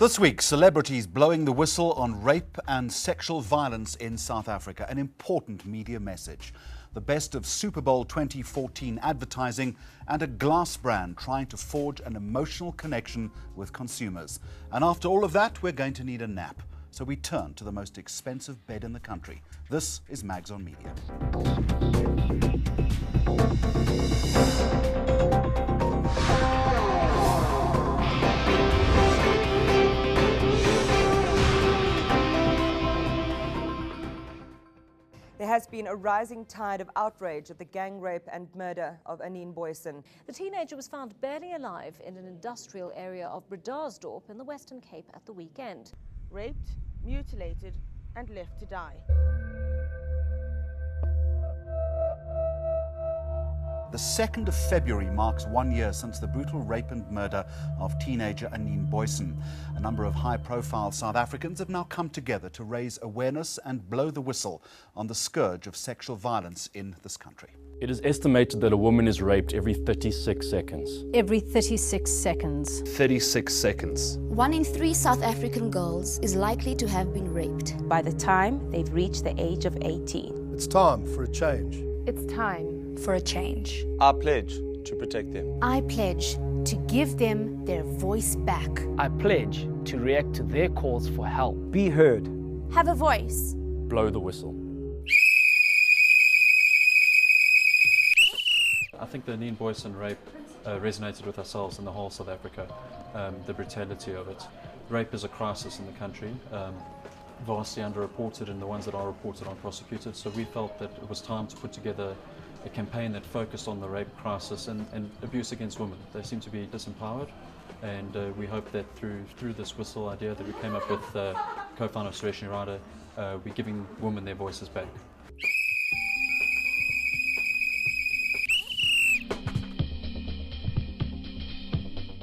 This week, celebrities blowing the whistle on rape and sexual violence in South Africa. An important media message. The best of Super Bowl 2014 advertising and a glass brand trying to forge an emotional connection with consumers. And after all of that, we're going to need a nap. So we turn to the most expensive bed in the country. This is Mags on Media. There has been a rising tide of outrage at the gang rape and murder of Anene Booysen. The teenager was found barely alive in an industrial area of Bredasdorp in the Western Cape at the weekend. Raped, mutilated and left to die. The 2nd of February marks 1 year since the brutal rape and murder of teenager Anene Booysen. A number of high-profile South Africans have now come together to raise awareness and blow the whistle on the scourge of sexual violence in this country. It is estimated that a woman is raped every 36 seconds. Every 36 seconds. 36 seconds. 1 in 3 South African girls is likely to have been raped by the time they've reached the age of 18. It's time for a change. It's time for a change. I pledge to protect them. I pledge to give them their voice back. I pledge to react to their calls for help. Be heard. Have a voice. Blow the whistle. I think the Anene Booysen rape resonated with ourselves and the whole South Africa, the brutality of it. Rape is a crisis in the country, vastly underreported, and the ones that are reported aren't prosecuted. So we felt that it was time to put together a campaign that focused on the rape crisis and abuse against women. They seem to be disempowered, and we hope that through this whistle idea that we came up with, co-founder of Suresh Nirada, we're giving women their voices back.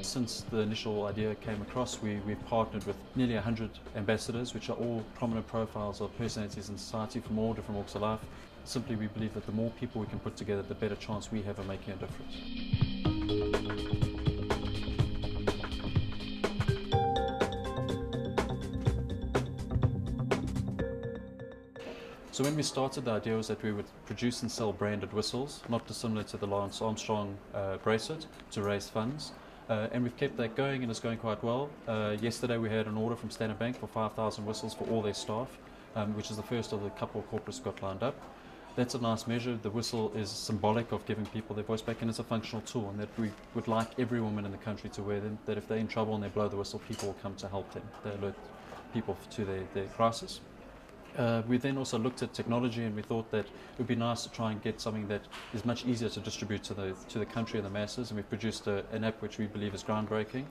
Since the initial idea came across, we've partnered with nearly 100 ambassadors, which are all prominent profiles of personalities in society from all different walks of life. Simply, we believe that the more people we can put together, the better chance we have of making a difference. So when we started, the idea was that we would produce and sell branded whistles, not dissimilar to the Lance Armstrong bracelet, to raise funds. And we've kept that going, and it's going quite well. Yesterday we had an order from Standard Bank for 5,000 whistles for all their staff, which is the first of the couple of corporates got lined up. That's a nice measure. The whistle is symbolic of giving people their voice back, and it's a functional tool, and that we would like every woman in the country to wear them, that if they're in trouble and they blow the whistle, people will come to help them. They alert people to their crisis. We then also looked at technology, and we thought that it would be nice to try and get something that is much easier to distribute to the country and the masses, and we've produced an app which we believe is groundbreaking.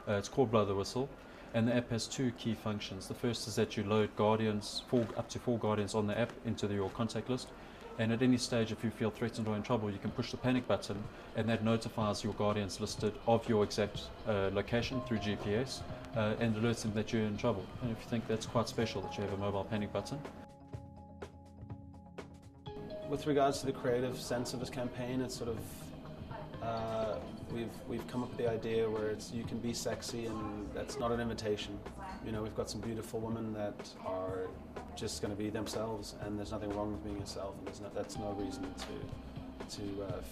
It's called Blow the Whistle, and the app has 2 key functions. The first is that you load guardians, up to 4 guardians on the app into your contact list, and at any stage if you feel threatened or in trouble, you can push the panic button, and that notifies your guardians listed of your exact location through GPS, and alerts them that you're in trouble. And if you think that's quite special that you have a mobile panic button. With regards to the creative sense of this campaign, it's sort of we've come up with the idea where you can be sexy, and that's not an invitation. You know, we've got some beautiful women that are just going to be themselves, and there's nothing wrong with being yourself, and that's no reason to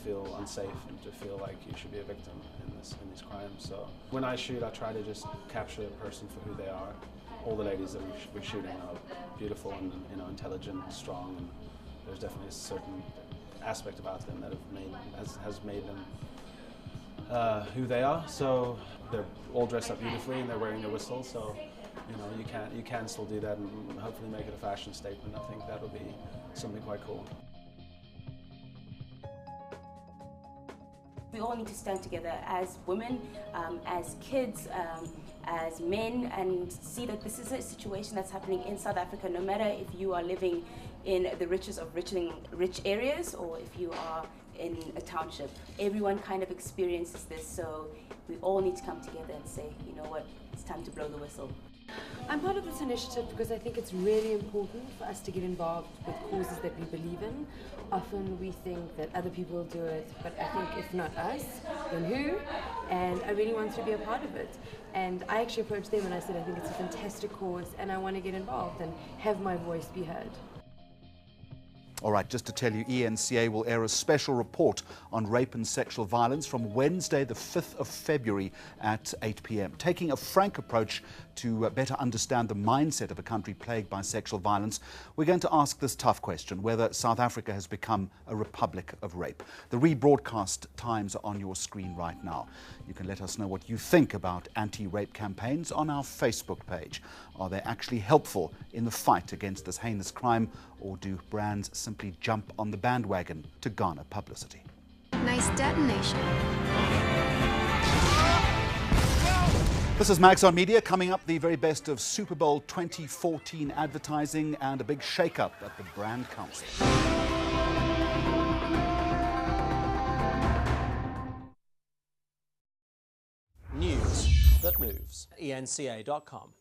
feel unsafe and to feel like you should be a victim in these crimes. So when I shoot, I try to just capture a person for who they are. All the ladies that we're shooting are beautiful and intelligent and strong, and there's definitely a certain aspect about them that has made them who they are. So they're all dressed up beautifully and they're wearing their whistles. So you can still do that and hopefully make it a fashion statement. I think that'll be something quite cool. We all need to stand together as women, as kids, as men, and see that this is a situation that's happening in South Africa, no matter if you are living in the richest of rich areas or if you are in a township. Everyone kind of experiences this, so we all need to come together and say, you know what, it's time to blow the whistle. I'm part of this initiative because I think it's really important for us to get involved with causes that we believe in. Often we think that other people will do it, but I think if not us, then who? And I really want to be a part of it. And I actually approached them and I said, I think it's a fantastic cause and I want to get involved and have my voice be heard. All right, just to tell you, ENCA will air a special report on rape and sexual violence from Wednesday, the 5th of February at 8 p.m. Taking a frank approach to better understand the mindset of a country plagued by sexual violence, we're going to ask this tough question, whether South Africa has become a republic of rape. The rebroadcast times are on your screen right now. You can let us know what you think about anti-rape campaigns on our Facebook page. Are they actually helpful in the fight against this heinous crime, or do brands simply jump on the bandwagon to garner publicity? Nice detonation. This is Max on Media. Coming up, the very best of Super Bowl 2014 advertising and a big shake-up at the Brand Council. News that moves. ENCA.com.